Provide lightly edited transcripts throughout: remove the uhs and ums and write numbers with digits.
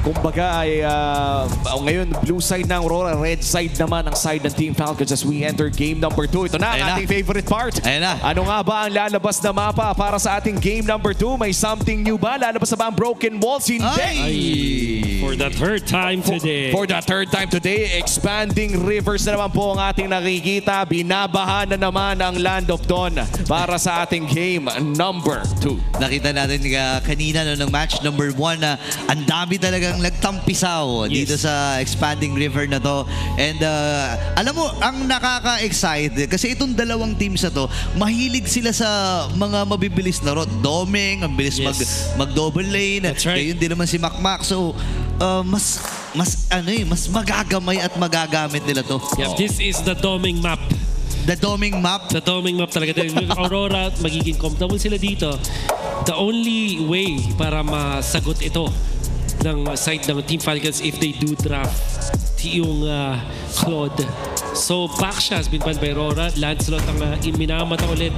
kumbaga ay ngayon blue side ng Aurora, red side naman ang side ng Team Falcons as we enter game number 2. Ito na ang ating favorite part. Ano nga ba ang lalabas na mapa para sa ating game number 2? May something new ba? Lalabas na ba ang Broken Walls? Hindi! For the third time today. For the third time today, expanding rivers na naman po ang ating nakikita. Binabaha na naman ang Land of Dawn para sa ating game number 2. Nakita natin kanina no, ng match number 1 na ang dami talagang nagtampisaw dito sa expanding river na to. And alam mo, ang nakaka-excite kasi itong dalawang teams na to, mahilig sila sa mga mabibilis na route. Doming, ang bilis mag-double lane. That's right. Yun din naman si Makmak. So, mas magagamay at magagamit nila to. Yeah, this is the doming map. The doming map? The doming map talaga. Aurora, magiging comfortable sila dito. The only way para masagot ito ng side ng Team Falcons if they do draft yung Claude. So, Baksha has been banned by Aurora. Lancelot ang minamata ulit.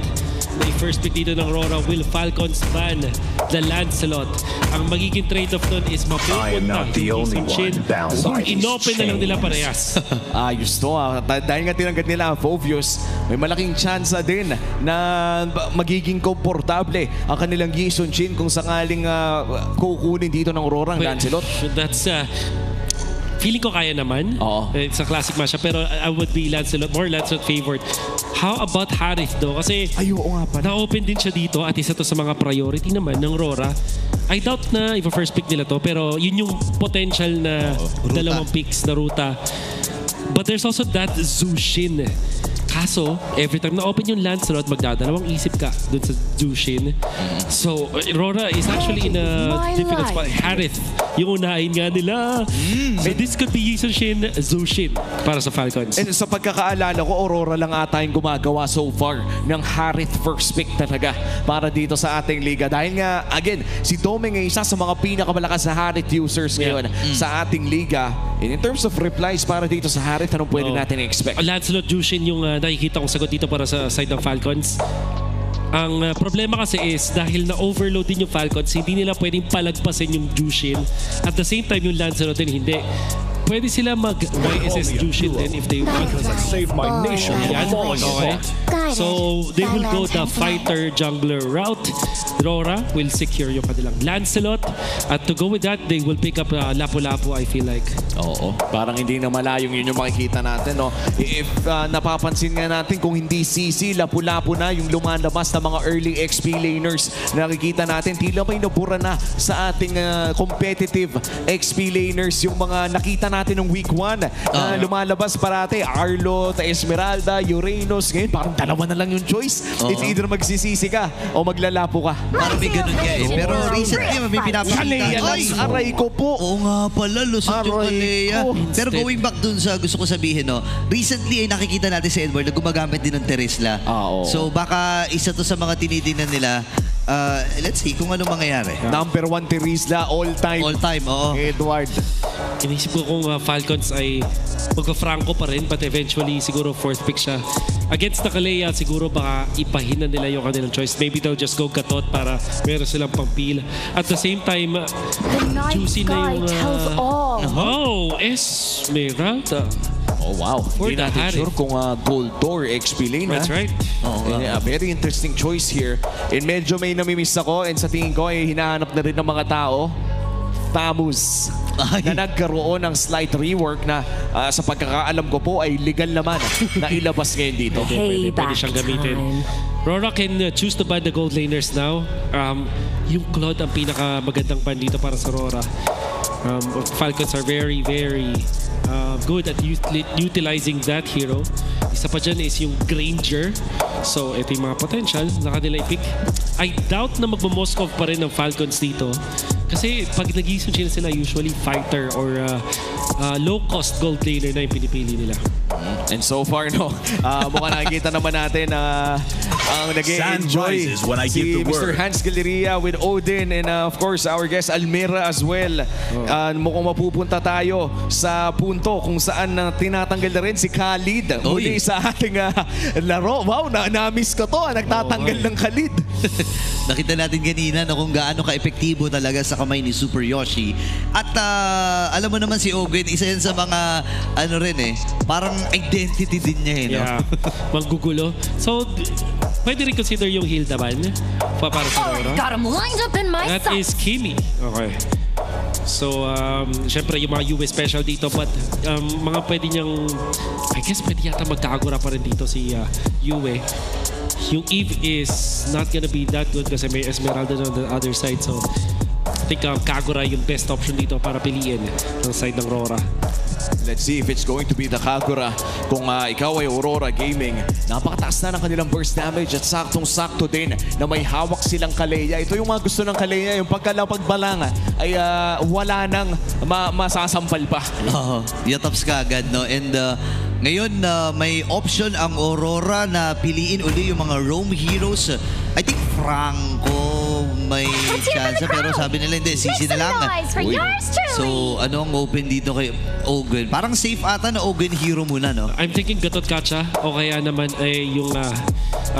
May first pick dito ng Aurora. Will Falcons ban the Lancelot? Ang magiging trade-off nun is mapupunta yung Shin. Inopen na lang nila parehas. Ayos to. Dahil nga tinanggat nila ang Phoveus, may malaking chance din na magiging komportable ang kanilang Yison Shin kung sakaling kukunin dito ng Aurora ang Lancelot. That's feeling ko kaya naman. It's a classic matchup. Pero I would be more Lancelot favored. How about Harith though? Kasi na-open din siya dito at isa to sa mga priority naman ng Aurora. I doubt na i-first pick nila to. Pero yun yung potential na dalawang picks na ruta. But there's also that Zushin. Kaso, every time na-open yung Lancelot, magdadalawang isip ka dun sa Zushin. So, Aurora is actually in a difficult spot. Harith, yung unahin nga nila. So, this could be Yison Shin, Zushin para sa Falcons. And sa pagkakaalala ko, Aurora lang ata yung gumagawa so far ng Harith first pick talaga para dito sa ating liga. Dahil nga, again, si Doming ay isa sa mga pinakamalakas na Harith users ngayon sa ating liga. And in terms of replies para dito sa Harith, anong pwede natin i-expect? Lancelot, Zushin yung nakikita kong sagot dito para sa side ng Falcons. Ang problema kasi is dahil na-overload din yung Falcons, hindi nila pwedeng palagpasin yung Jushin. At the same time, yung Lancelot din hindi. Pwede sila mag-YSS Jushin din if they want. Save my nation. Okay. So, they will go the fighter jungler route. Aurora will secure yung kanilang Lancelot. At to go with that, they will pick up Lapu-Lapu, I feel like. Oo. Parang hindi na malayong yun yung makikita natin. No? If napapansin nga natin kung hindi CC, Lapu-Lapu na yung lumalabas na mga early XP laners na nakikita natin. Tila may nabura na sa ating competitive XP laners yung mga nakita natin ng week 1 na lumalabas parati. Arlo, Esmeralda, Uranus. Ngayon, parang dalawa na lang yung choice. It's either magsisisi ka o maglalapo ka. Parang may ganun nga eh. Pero recently, may pinapakita. Aray ko po. Oo nga pala, lusot yung Kalea. Pero going back dun sa gusto ko sabihin, no, recently ay nakikita natin si Edward na gumagamit din ng Teresla. So baka isa to sa mga tinitingnan nila. Let's see kung ano mangyayari. Number 1 Teresla all time. All time, oo. Edward. Inisip ko kung Falcons ay magka-Franco pa rin, but eventually siguro 4th pick siya. Against the Kalea, siguro baka ipahinan nila yung kanilang choice. Maybe they'll just go Gatot para meron silang pang-peel. At the same time, juicy na yung... Esmeralda. Oh wow. Hindi natin sure kung Gold Door XP lane. That's right. Very interesting choice here. And medyo may namimiss ako and sa tingin ko ay hinahanap na rin ng mga tao. Tamus na nagkaroon ng slight rework na sa pagkakaalam ko po ay legal naman na ilabas ngayon dito. Pwede siyang gamitin. Aurora can choose to buy the gold laners now. Yung Claude ang pinakamagandang ban dito para sa Aurora. Falcons are very, very good at utilizing that hero. Isa pa dyan is yung Granger. So, ito yung mga potential na kanila i-pick. I doubt na magmamoskov pa rin ng Falcons dito. Kasi pag nag-i-switch sila, usually fighter or low-cost gold laner na yung pinipili nila. And so far, no, mukhang nakikita naman natin na ang nag-e-enjoy si Mr. Hans Galeria with Odin and of course our guest Almira as well. Mukhang mapupunta tayo sa punto kung saan tinatanggal na rin si Khalid muli sa ating laro. Wow, na-miss ko to. Nagtatanggal ng Khalid. Nakita natin kanina kung gaano ka-epektibo talaga sa kamay ni Super Yoshi. At alam mo naman si Ogun, isa yan sa mga ano rin parang identity din niya no? Yeah, maggugulo. So, pwede rin consider yung heal naman para sa Aurora. Got him lined up in my That is Kimi. Okay. So, syempre yung mga UV special dito but mga pwede niyang, I guess pwede yata magkagura pa rin dito si UV. Yung Eve is not gonna be that good kasi may Esmeralda on the other side. So, I think Kagura yung best option dito para piliin ng side ng Rora. Let's see if it's going to be the Kagura. Kung ikaw ay Aurora Gaming, napakataas na ng kanilang burst damage at saktong-sakto din na may hawak silang Kaleya. Ito yung mga gusto ng Kaleya, yung pagkalapagbalanga ay wala nang masasampal pa. Yatops ka agad, no? And ngayon, may option ang Aurora na piliin uli yung mga roam heroes. I think Franco may chance pero sabi nila hindi, sisi na lang. So, ano ang open dito kay Ogun? Parang safe ata na Ogun hero muna, no? I'm thinking Gatot Kacha o kaya naman ay yung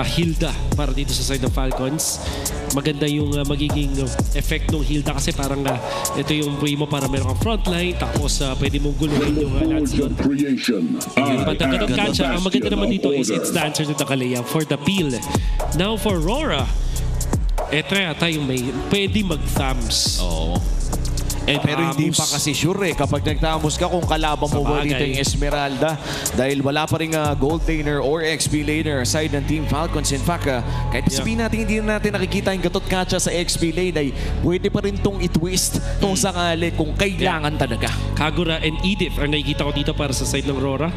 Hilda para dito sa side ng Falcons. Maganda yung magiging effect ng Hilda kasi parang ito yung way mo para meron kang frontline tapos pwede mong guluhin yung Lancelot. But ang Gatot Kacha, ang maganda naman dito is it's the answer to the Kaleya for the peel. Now for Rora, eto yata yung may pwede mag-thumbs. Pero hindi pa kasi sure kapag nagtamos ka kung kalaban mo ba dito yung Esmeralda dahil wala pa rin gold laner or XP laner aside ng Team Falcons. In fact, kahit sabihin natin hindi natin nakikita yung Gatot Kacha sa XP lane ay pwede pa rin tong i-twist kung sakali kung kailangan talaga. Kagura and Edith ang nakikita ko dito para sa side ng Rora.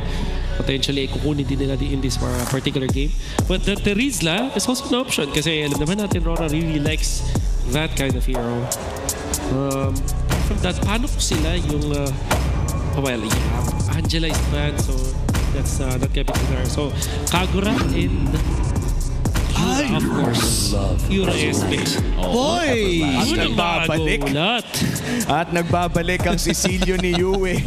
Potentially kukunin din nila in this particular game. But the Rizla is also an option kasi alam naman natin Rora really likes that kind of hero. From that, paano po sila yung well, yeah, Angela is bad, so that's not gonna be there. So Kagura and Yura, of course. Yura SP. Boy! At nagbabalik ang Cecilio ni Yue.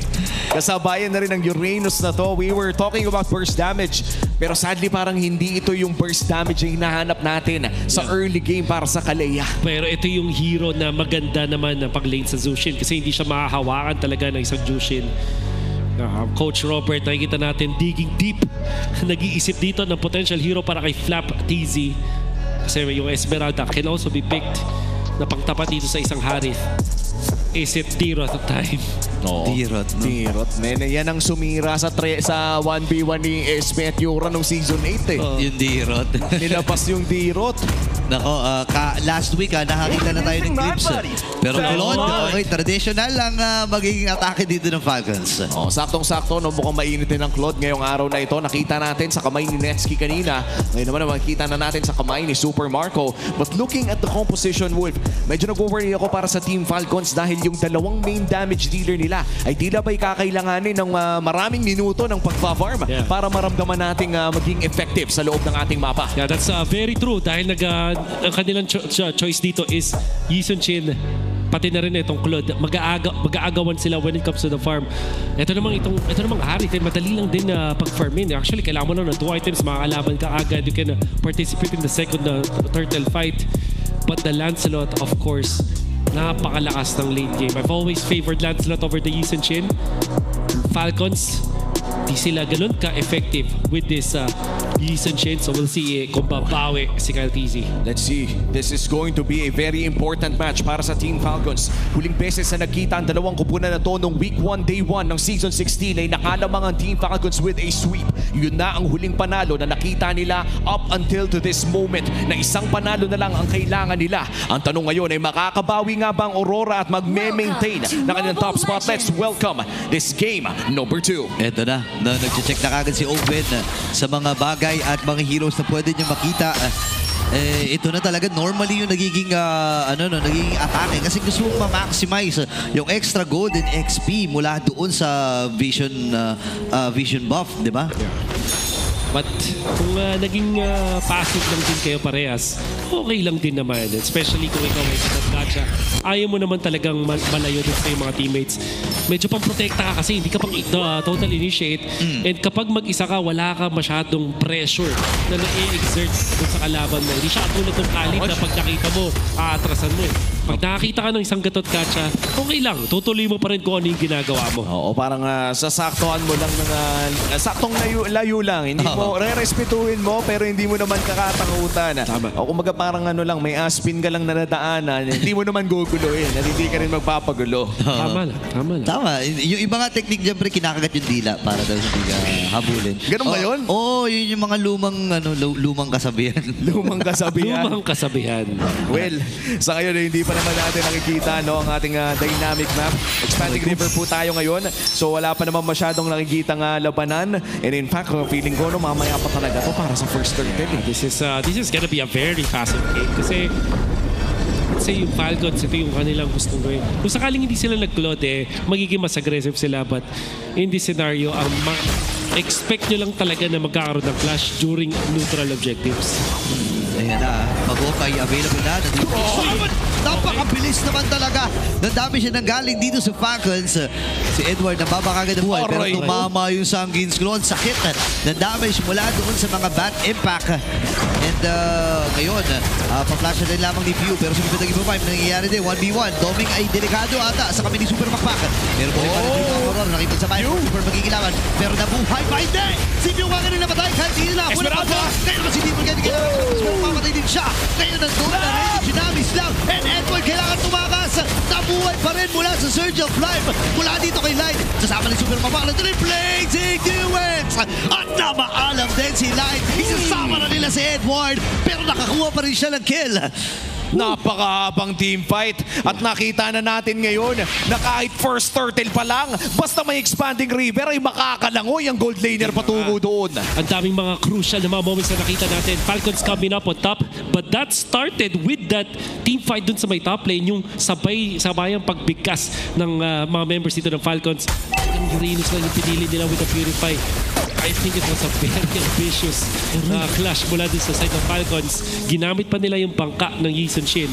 Kasabayan na rin ang Uranus na to. We were talking about burst damage. Pero sadly parang hindi ito yung burst damage na hinahanap natin sa early game para sa Kaleya. Pero ito yung hero na maganda naman na pag-lane sa Zushin kasi hindi siya mahahawakan talaga ng isang Jushin. Coach Robert, nakikita natin digging deep. Nag-iisip dito ng potential hero para kay Flap TZ. Kasi yung Esmeralda can also be picked na pangtapat dito sa isang Harith. Is it Dirot at time? No. Dirot, no? Dirot. Men, yan ang sumira sa 1v1 ni Esme at Yura nung season 8 Yung Dirot. Nilabas yung Dirot. Nako, last week nakakita na tayo ng clips. Pero Claude, okay, traditional lang magiging atake dito ng Falcons. Saktong-sakto, no, mukhang mainitin ng Claude ngayong araw na ito. Nakita natin sa kamay ni Netsky kanina. Ngayon naman makikita na natin sa kamay ni Super Marco. But looking at the composition, Wolf, medyo nag-worry ako para sa Team Falcons dahil yung dalawang main damage dealer nila ay tila ba'y kakailanganin ng maraming minuto ng pagpa-farm para maramdaman nating maging effective sa loob ng ating mapa. Yeah, that's very true dahil ang kanilang choice dito is Yisun Chin pati na rin itong Claude. Mag-aagawan sila when it comes to the farm. Ito namang Harith, madali lang din pag-farmin. Actually, kailangan mo lang ng 2 items, makakalaban ka agad. You can participate in the second turtle fight. But the Lancelot, of course, napakalakas ng late game. I've always favored Lancelot over the Yisun Chin. Falcons, di sila ganun ka-effective with this Yisun Chin. So we'll see kung babawi si Kyle TZ. Let's see. This is going to be a very important match para sa Team Falcons. Huling beses na nagkita ang dalawang kupunan na to nung week 1, day 1 ng season 16 ay nakalamang ang Team Falcons with a sweep. Yun na ang huling panalo na nakita nila up until to this moment na isang panalo na lang ang kailangan nila. Ang tanong ngayon ay makakabawi nga ba ang Aurora at magme-maintain na kanilang top spot? Let's welcome this game number 2. Ito na, nag-check na kagad si Owen sa mga bagay at mga heroes na pwede niyo makita Ito na talaga normally yung nagiging nagiging atake kasi gusto mong ma-maximize yung extra gold and XP mula doon sa vision buff, di ba? But kung naging passive lang din kayo parehas, okay lang din naman. Especially kung ikaw ay gacha. Ayaw mo naman talagang malayo din sa mga teammates. Medyo pang protekta ka kasi hindi ka pang total initiate. And kapag mag-isa ka, wala ka masyadong pressure na na-exert dun sa kalaban mo. Hindi siya katulad ng Khalid na pag nakita mo, aatrasan mo eh. Pag nakakita ka ng isang gatot gacha, okay lang. Tutuloy mo pa rin kung ano yung ginagawa mo. Oo, parang sasaktuhan mo lang ng saktong layo lang. Hindi mo, re-respetuhin mo pero hindi mo naman kakatakutan. Tama. O kumaga parang may aspin ka lang na nadaanan, hindi mo naman guguluhin at hindi ka rin magpapagulo. Tama lang, tama lang. Tama. Yung iba nga technique dyan, pre, kinakagat yung dila para daw hindi ka habulin. Ganun ba yun? Oo, yun yung mga lumang kasabihan. Lumang kasabihan. Lumang kasabihan. Well, sa ngayon hindi pa naman natin nakikita ang ating dynamic map. Expanding River po tayo ngayon. So wala pa naman masyadong nakikita labanan. And in fact, feeling ko mamaya pa talaga to para sa first turtle. This is gonna be a very passive game kasi say yung Falcons, ito yung kanilang gustong gawin. Kung sakaling hindi sila nag-cloud magiging mas aggressive sila. But in this scenario, expect nyo lang talaga na magkakaroon ng flash during neutral objectives. Ayan na, mag-okay, available na. Napakabilis naman talaga. Nandami siya nang galing dito sa Falcons. Si Edward nababakagad ng buhay. Pero tumama yung Sanguine's Claw. Sakit na damage mula doon sa mga bat impact. And ngayon, pa-flash na rin lamang ni Pew. Pero sumunod ang iba 5 nangyayari din. 1v1. Doming ay delikado ata sa kami ni Super Makpak. Pero kung pa rin dito ang horror, nakipagsabayan ng Super magigilawan. Pero nabuhay pa hindi. Si Pew nga nila patay. Kahit hindi nila. Wala pa ba? Kaya naman si Deeper ganyan. Pero mamatay din siya. Kaya nandun na rin. Ginamis lang. And Edward kailangan tumakas. Nabuhay pa rin mula sa Surge of Life. Mula dito kay Light. Kasama ni Super Makpak. Triple-Blazing Duets. At namaalam din si Light. Isasama na nila si Edward. Pero nakakuha pa rin siya ng kill. Napakahabang team fight at nakita na natin ngayon na kahit first turtle pa lang, basta may expanding river ay makakalangoy ang gold laner patungo doon. Ang daming mga crucial na mga moments na nakita natin. Falcons coming up on top, but that started with that team fight dun sa may top lane, yung sabayang pagbigkas ng mga members dito ng Falcons. Ang Uranus lang yung pinili nila with the Purify. I think it was a very ambitious clash mula din sa side ng Falcons. Ginamit pa nila yung bangka ng Yi Sun-shin.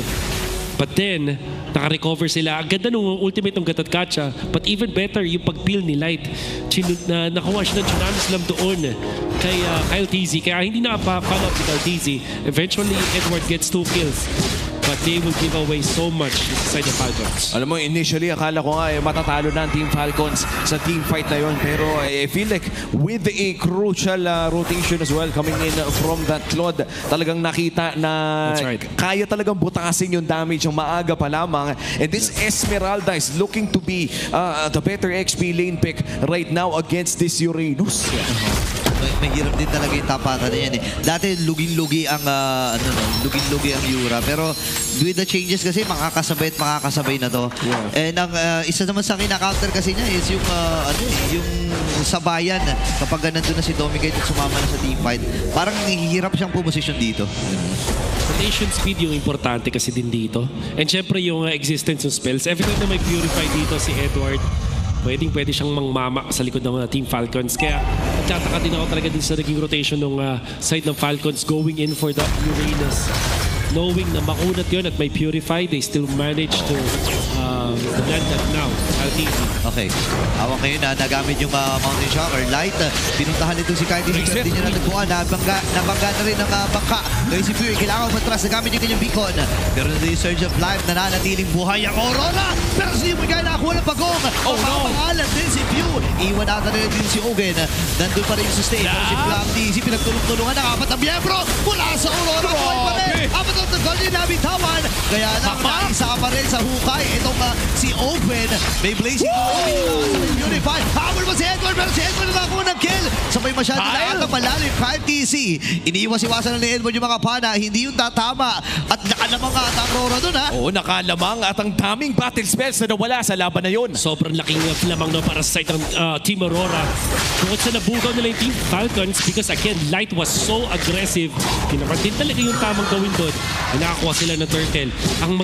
But then, naka-recover sila. Ang ganda nung ultimate ng Gatot Kacha. But even better, yung pag-peel ni Light. Nakuha siya ng Tsunami Slam doon kay Kyle TZ. Kaya hindi nakapa-follow up si Kyle TZ. Eventually, Edward gets 2 kills. But they will give away so much sa side ng Falcons. Alam mo, initially, akala ko nga matatalo na ang Team Falcons sa team fight na yon. Pero I feel like with a crucial rotation as well coming in from that Claude, talagang nakita na kaya talagang butasin yung damage ng maaga pa lamang. And this Esmeralda is looking to be the better XP lane pick right now against this Uranus. Mahirap din talaga yung tapatan na yan eh. Dati luging-lugi ang luging-lugi ang Yura, pero with the changes kasi makakasabay na to. Yeah. And ang isa naman sa kina-counter kasi niya is yung yung sabayan kapag nandun na si Domigate at sumama na sa team fight. Parang hihirap siyang pumosisyon dito. Rotation speed yung importante kasi din dito. And syempre yung existence ng spells. Every time na may Purify dito si Edward, pwede siyang mangmama sa likod ng Team Falcons. Kaya nagtataka din ako talaga din sa naging rotation ng side ng Falcons going in for the Uranus. Knowing na makunat yun at may Purify, they still manage to land that now. Okay. Awang ngayon na nagamit yung Mountain Shocker. Light, pinuntahan nito si Kylie. Hindi niya natagpuan. Nabangga na rin ang bangka. Ngayon si Fury, kailangan matras. Nagamit yung kanyang beacon. Pero nandun yung Surge of Life, nananatiling buhay ang Aurora. Pero si Fury nakakuha ng pagong. Mapapangalan din si Pew. Iwan ata na din si Ogen. Nandun pa rin yung sustain. Pero si Flam DC, pinagtulong-tulungan ng 4 na miyembro. Mula sa Aurora, buhay pa rin. Apat ang tagol niya nabitawan. Kaya lang, naisa pa rin sa hukay. Itong Si Open, may blazing Unify. Hammer mo si Edward, pero si Edward nakakuha ng kill. Sabay masyado na ata malalim. Kyle TC. Iniiwas-iwasan na ni Edward yung mga pana. Hindi yung tatama. At nakalamang nga ata ang Aurora dun, ha? Oo, nakalamang at ang daming battle spells na nawala sa laban na yun. Sobrang laking lamang no para sa side ng Team Aurora. Bukod sa nabugaw nila yung Team Falcons because again, Light was so aggressive. Kinaman din talaga yung tamang gawin doon. Nakakuha sila ng turtle.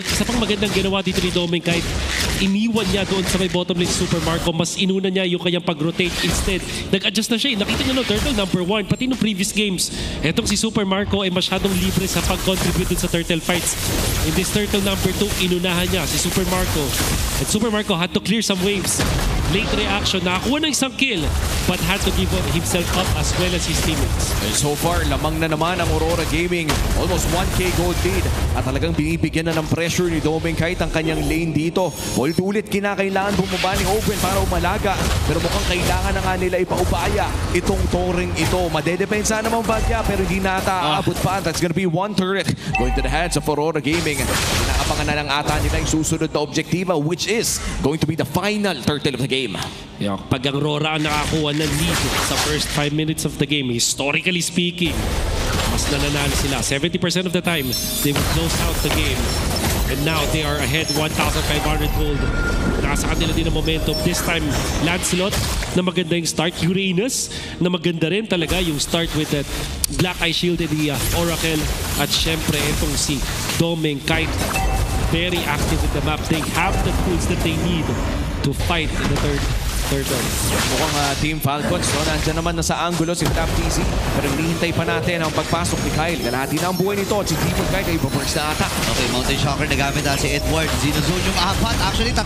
Isa pang magandang ginawa dito ni Doming kahit iniwan niya doon sa may bottom lane Super Marco, mas inuna niya yung kanyang pag-rotate. Instead, nag-adjust na siya. Nakita niyo no, turtle number 1. Pati nung previous games, etong si Super Marco ay masyadong libre sa pag-contribute dun sa turtle fights. In this turtle number 2, inunahan niya si Super Marco. And Super Marco had to clear some waves. Late reaction, nakakuha ng isang kill but had to give himself up as well as his teammates. And so far, lamang na naman ang Aurora Gaming. Almost 1K gold lead. At talagang binibigyan na ng pressure ni Doming kahit ang kanyang lane dito. Ulit-ulit kinakailangan bumaba ni Open para umalaga. Pero mukhang kailangan na nga nila ipaubaya itong touring ito. Madedepensa naman bagya pero hindi na ata aabot pa. That's gonna be one turret going to the hands of Aurora Gaming. Inaabangan na lang ata nila yung susunod na objektiba which is going to be the final turtle of the game. Yeah, pag ang Aurora ang nakakuha ng lead sa first 5 minutes of the game, historically speaking, mas nananalo sila. 70% of the time, they would close out the game. And now they are ahead 1,500 gold. Nasa kanila din ang momentum. This time, Lancelot na maganda yung start. Uranus na maganda rin talaga yung start with that Black Eye Shield and the Oracle. At syempre, itong si Doming Kite. Very active with the map. They have the tools that they need to fight in the third turtle. Mukhang Team Falcons, no? Nandiyan naman na sa angulo si Flap TC. Pero hinihintay pa natin ang pagpasok ni Kyle. Kalahati na ang buhay nito. Si Demon Kyle ay ipaburst na ata. Okay, Mountain Shocker nagamit si Edward. Zinozone yung apat. Actually, 3.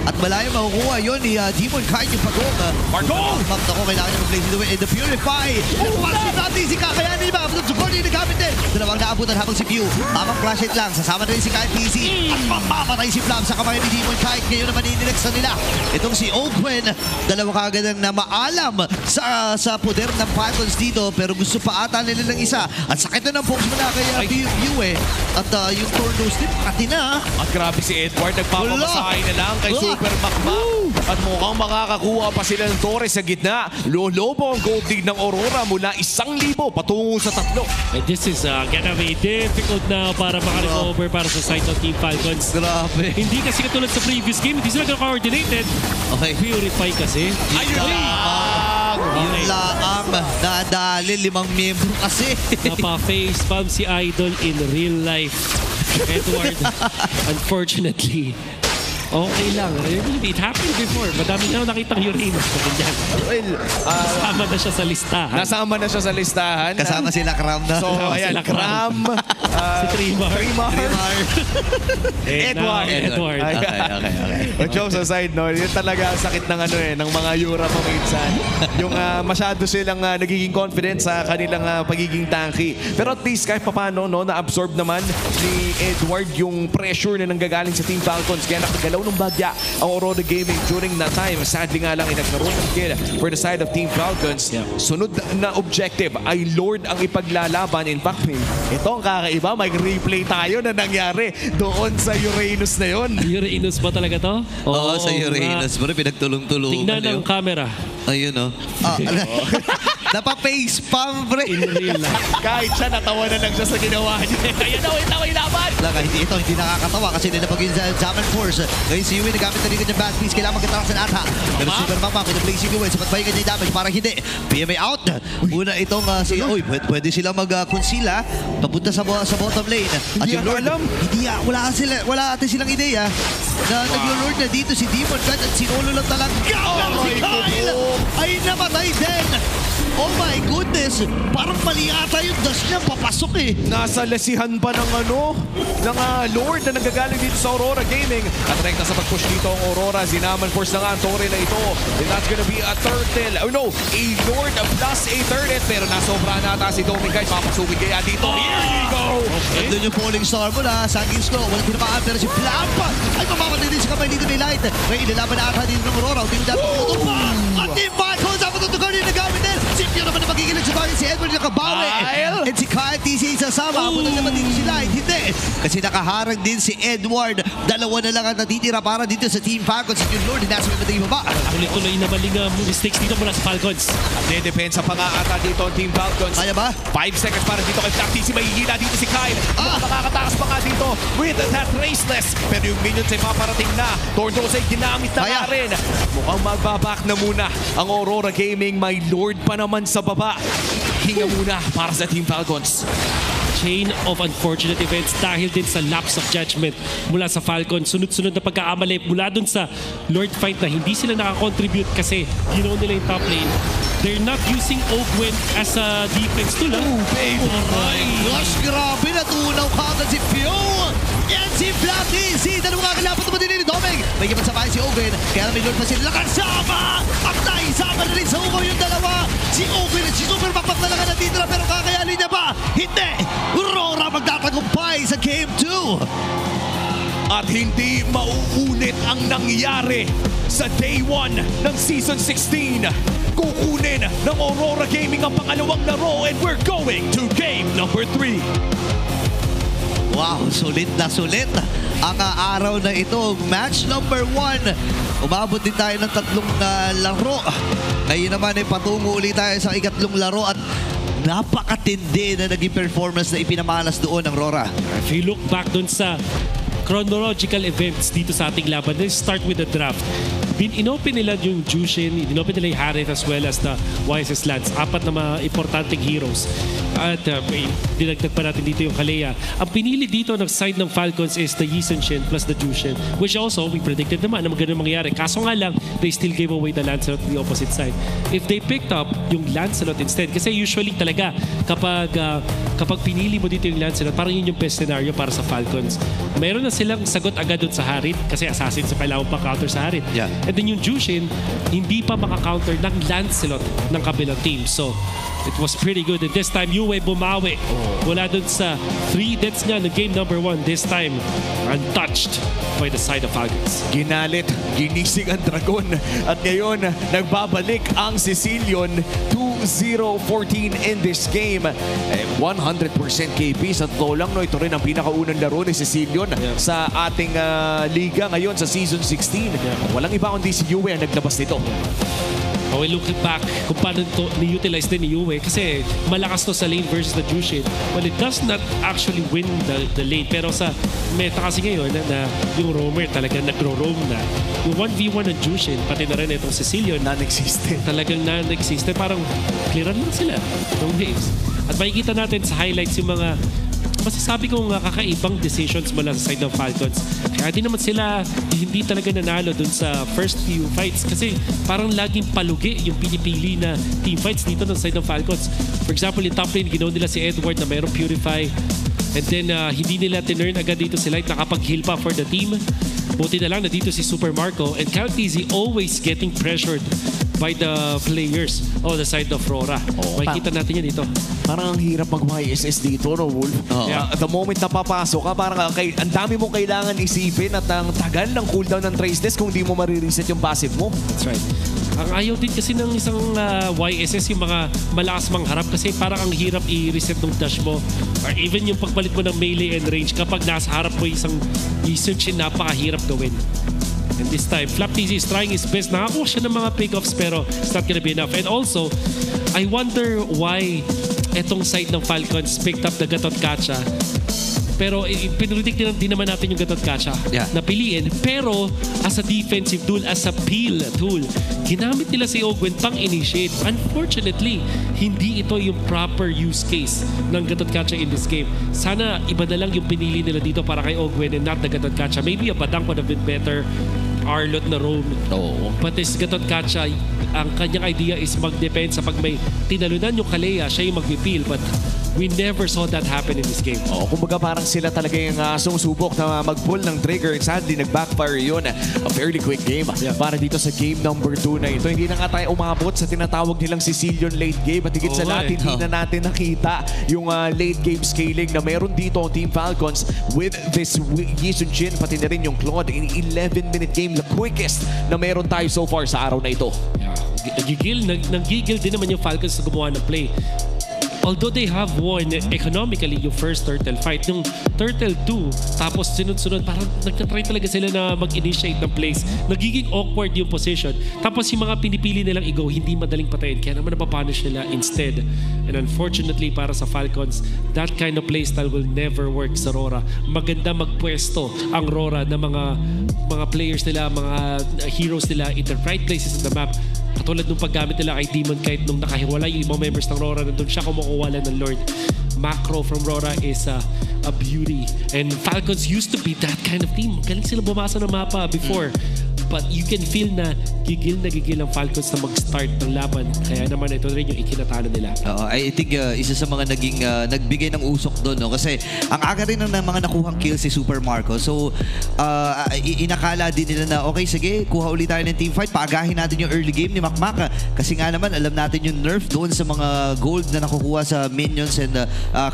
At malayo makukuha yun ni Demon Kyle yung pagong. Marco! Bakit ako, kailangan niya mag-play dito in the Purify. Pumasok natin si kakayanin ba? Zuconi nagamit din. Dalawang naabutan habang si Pew. Tamang flash hit lang. Sasama na rin si Kyle TC. At mamamatay si Flap sa kamay ni Demon Kyle. Ngayon naman inilex na nila. Itong si Open. Dalawa kagad ang na maalam sa poder ng Falcons dito. Pero gusto pa ata nila ng isa. At sakit na ng pokes mo na kaya Pew eh. At yung Tornos din, pati na. At grabe si Edward. Nagpapamasahay na lang kay Super Makmak. At mukhang makakakuha pa sila ng Torres sa gitna. Lolobo ang gold lead ng Aurora mula 1,000 patungo sa 3. And this is gonna be difficult now para makarecover para sa side ng Team Falcons. Grabe. Hindi kasi katulad sa previous game, hindi sila coordinated. Okay. Purify kasi. Ayun lang! Yun lang ang nadali 5 miyembro kasi. Napa-face palm si Idol in real life. Edward, unfortunately, okay lang. It happened before. Madami na nakitang Uranus na ganyan. Well, Kasama na siya sa listahan. nasama na siya sa listahan. Kasama sila Kram na. So, ayan, sila Kram. Si Trimar. Edward. Okay. But jokes aside, no, yun talaga ang sakit ng ng mga Yura paminsan. Yung masyado silang nagiging confident sa kanilang pagiging tanky. Pero at least kahit papano, no, na-absorb naman ni Edward yung pressure na nanggagaling sa Team Falcons. Kaya nakagalaw ng bagya ang Aurora Gaming during that time. Sadly nga lang ay nagkaroon ng kill for the side of Team Falcons. Sunod na objective ay Lord ang ipaglalaban. In fact, ito ang kakaiba. May replay tayo na nangyari doon sa Uranus na yun. Uranus ba talaga to? Oo, sa Uranus. Pero pinagtulong-tulungan. Tingnan ang camera. Ayun o. Napa-facepalm, pre. In real life. Kahit siya, natawa na lang siya sa ginawa niya. Kaya daw, ito ay laban. Hindi nakakatawa kasi ninapagin sa Zaman Force. Ngayon si Yui nagamit na rin kanyang bad piece. Kailangan magkatarasan ata. Pero Super Mama, kung na-placing yung sapat ba yung kanyang damage? Parang hindi. PMA out. Una itong si... Uy, pwede sila mag-conceal ha. Papunta sa bottom lane. At yung Lord, wala ate silang ideya. Na nag-Lord na dito si Demon Cut at sinolo lang talaga. Si Kyle ay namatay din. Oh my goodness! Parang mali ata yung dash niya, papasok eh. Nasa lesihan pa ng ng Lord na nagagaling dito sa Aurora Gaming. At rekta sa pag-push dito ang Aurora. Zinaman force na nga ang Torre na ito. And that's gonna be a turtle. Oh no! A Lord plus a turtle. Pero nasobra na ata si Doming guys. Papasukin kaya dito. Here we go! Nandun yung falling star mo na. Sangins ko. Walang tinamaan. Pero si Plamp ay mamamatay din sa kamay dito ni Light. Ngayon ilalaban na ata dito ng Aurora. Hindi mo dapat putupan. At Team Falcons dapat tutugan yung nagamit din. Si Pio naman na magigilig sa bagay. Si Edward yung kabawi. And si Kyle TC sasama. Abutan naman dito sila. Hindi. Kasi nakaharang din si Edward. Dalawa na lang ang natitira para dito sa Team Falcons. Yung Lord, nasa may matay baba. Tuloy-tuloy na maling mistakes dito mula sa Falcons. Dedepensa pa nga ata dito ang Team Falcons. Kaya ba? 5 seconds para dito kay Black TC. Mahihila dito si Kyle. Makakatakas pa nga dito with that raceless. Pero yung minions ay paparating na. Tordos ay ginamit na nga rin. Mukhang magbabak na muna ang Aurora Gaming. May Lord pa naman sa baba. Hinga muna para sa Team Falcons. Chain of unfortunate events dahil din sa lapse of judgment mula sa Falcons. Sunod-sunod na pagkaamali mula dun sa Lord fight na hindi sila nakakontribute kasi ginaw nila yung top lane. They're not using Ogwen as a defense tool. Oh, baby. Gosh, grabe. Natunaw ka agad si Pio. Yan si Flatty. Si dalawang kakalapat naman din ni Domeng. May kapat sa bahay si Ogwen. Kaya may Lord pa sila. Nakasama! Ang naisama na rin sa ugaw yung dalawa. Si Ogwen at si Super Bakbak na lang ang natitira pero kakayanin niya ba? Hindi! Aurora magtatagumpay sa Game 2. At hindi mauulit ang nangyari sa Day 1 ng Season 16. Kukunin ng Aurora Gaming ang pangalawang laro and we're going to Game number 3. Wow, sulit na sulit ang araw na ito. Match number 1. Umabot din tayo ng 3 laro. Ngayon naman ay patungo ulit tayo sa ikatlong laro at napakatindi na naging performance na ipinamalas doon ng Aurora. If you look back dun sa chronological events dito sa ating laban, let's start with the draft. Inopen nila yung Jushin, inopen nila yung Harith as well as the YSS Lance. 4 na mga importanteng heroes. At dinagdag pa natin dito yung Kalea. Ang pinili dito ng side ng Falcons is the Yi Sun-shin plus the Jushin, which also we predicted naman na ganun mangyayari. Kaso nga lang, they still gave away the Lancelot to the opposite side. If they picked up yung Lancelot instead, kasi usually talaga kapag pinili mo dito yung Lancelot, parang yun yung best scenario para sa Falcons. Meron na silang sagot agad dun sa Harith kasi assassin sa kailangan pa counter sa Harith. Yeah. And then yung Jushin, hindi pa maka-counter ng Lancelot ng kabilang team. So, it was pretty good. And this time, Yue bumawi. Wala dun sa 3 deaths niya ng game number 1. This time, untouched by the side of Falcons. Ginalit, ginising ang Dragon. At ngayon, nagbabalik ang Sicilian 2-0-14 in this game. 100% KP. Sa totoo lang, no, ito rin ang pinakaunang laro ni Sicilian sa ating liga ngayon sa Season 16. Walang iba kundi si Yue ang naglabas nito. Okay, looking back kung paano ito ni-utilize din ni Yue kasi malakas to sa lane versus the Jushin. Well, it does not actually win the lane. Pero sa meta kasi ngayon na yung roamer talaga nagro-roam na. Yung 1v1 ng Jushin, pati na rin itong Sicilian, non-existent. Talagang non-existent. Parang clearan lang sila ng waves. At makikita natin sa highlights yung mga masasabi kong kakaibang decisions mula sa side ng Falcons. Kaya di naman sila hindi talaga nanalo dun sa first few fights kasi parang laging palugi yung pinipili na team fights dito ng side ng Falcons. For example, yung top lane, ginaw nila si Edward na mayroong Purify. And then hindi nila tinurn agad dito si Light, nakapag-heal pa for the team. Buti na lang na dito si Super Marco and Count Easy always getting pressured by the players on the side of Aurora. Makikita natin yan dito. Parang ang hirap mag-YSS dito, no, Wolf? The moment na papasok ka, parang ang dami mong kailangan isipin at ang tagal ng cooldown ng Trace Test kung di mo marireset yung passive mo. That's right. Ang ayaw din kasi ng isang YSS yung mga malakas mang harap kasi parang ang hirap i-reset ng dash mo or even yung pagpalit mo ng melee and range kapag nasa harap mo isang research napakahirap gawin. And this time, Flap TC is trying his best. Nakakuha siya ng mga pick-offs pero it's not gonna be enough. And also, I wonder why etong side ng Falcons picked up the Gatot Kacha. Pero pinredict din naman natin yung Gatot Kacha na piliin. Pero as a defensive tool, as a peel tool, ginamit nila si Ogwen pang-initiate. Unfortunately, hindi ito yung proper use case ng Gatot Kacha in this game. Sana iba na lang yung pinili nila dito para kay Ogwen and not the Gatot Kacha. Maybe a Badang would have been better. Arlot na roam. But this Gatot Kacha, ang kanyang idea is mag-defense sa pag may tinalunan yung Kalea, siya yung mag-peel. But we never saw that happen in this game. Kumbaga parang sila talaga yung sumusubok na mag-pull ng trigger. Sadly, nag-backfire yun. A fairly quick game para dito sa game number 2 na ito. Hindi na nga tayo umabot sa tinatawag nilang Sicilian late game. At higit sa lahat, hindi na natin nakita yung late game scaling na meron dito ang Team Falcons with this Yi Sun-shin, pati na rin yung Claude in 11-minute game. The quickest na meron tayo so far sa araw na ito. Nagigil din naman yung Falcons na gumawa ng play. although they have won economically yung first Turtle fight, yung Turtle 2, tapos sunod-sunod, parang nagtatry talaga sila na mag-initiate ng plays. Nagiging awkward yung position. Tapos yung mga pinipili nilang i-go, hindi madaling patayin. Kaya naman napapunish nila instead. And unfortunately, para sa Falcons, that kind of playstyle will never work sa Rora. Maganda magpwesto ang Rora ng mga players nila, mga heroes nila in the right places on the map. Katulad nung paggamit nila kay Demon Kite nung nakahiwalay yung ibang members ng Rora, nandun siya kumukuha lang ng Lord. Macro from Rora is a beauty. And Falcons used to be that kind of team. Galing sila bumasa ng mapa before. But you can feel na gigil ang Falcons na mag-start ng laban. Kaya naman ito rin yung ikinatalo nila. I think isa sa mga naging nagbigay ng usok doon, no? Kasi ang aga rin ng mga nakuhang kills si Super Marco. So inakala din nila na okay, sige, kuha ulit tayo ng team fight. Paagahin natin yung early game ni Makmak. Kasi nga naman alam natin yung nerf doon sa mga gold na nakukuha sa minions and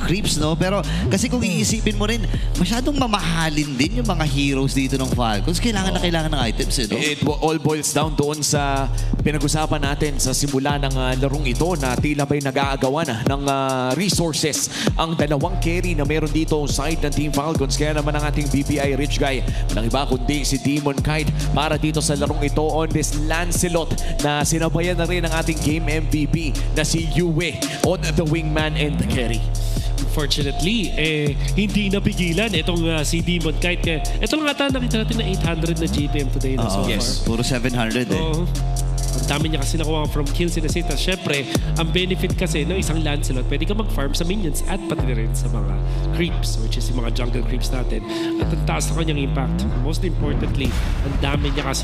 creeps, no? Pero kasi kung iisipin mo rin, masyadong mamahalin din yung mga heroes dito ng Falcons. Kailangan ng items. It all boils down doon sa pinag-usapan natin sa simula ng larong ito na tila ba'y nag-aagawan ng resources ang dalawang carry na meron dito side ng Team Falcons. Kaya naman ang ating BPI Rich Guy, walang iba kundi si Demon Kite para dito sa larong ito on this Lancelot na sinabayan na rin ng ating game MVP na si Yue on the wingman and the carry. Unfortunately, hindi napigilan itong si Demon Kite. Ito lang ata nakita natin na 800 na GPM today na so yes, far. Puro 700 Ang dami niya kasi nakuha from kills and assists. Siyempre, ang benefit kasi ng isang Lancelot, pwede ka mag-farm sa minions at pati rin sa mga creeps, which is yung mga jungle creeps natin. At ang taas na kanyang impact. Most importantly, ang dami niya kasi